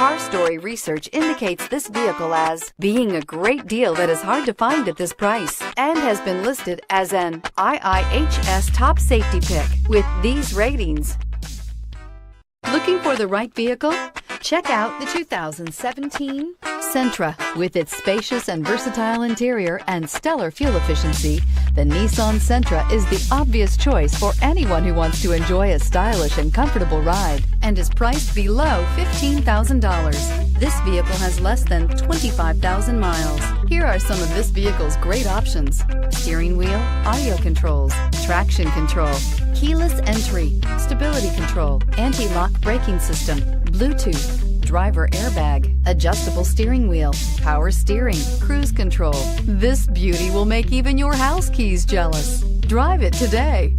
Car Story research indicates this vehicle as being a great deal that is hard to find at this price and has been listed as an IIHS top safety pick with these ratings. Looking for the right vehicle? Check out the 2017 Sentra. With its spacious and versatile interior and stellar fuel efficiency, the Nissan Sentra is the obvious choice for anyone who wants to enjoy a stylish and comfortable ride and is priced below $15,000. This vehicle has less than 25,000 miles. Here are some of this vehicle's great options: steering wheel audio controls, traction control, keyless entry, stability control, anti-lock braking system, Bluetooth, driver airbag, adjustable steering wheel, power steering, cruise control. This beauty will make even your house keys jealous. Drive it today.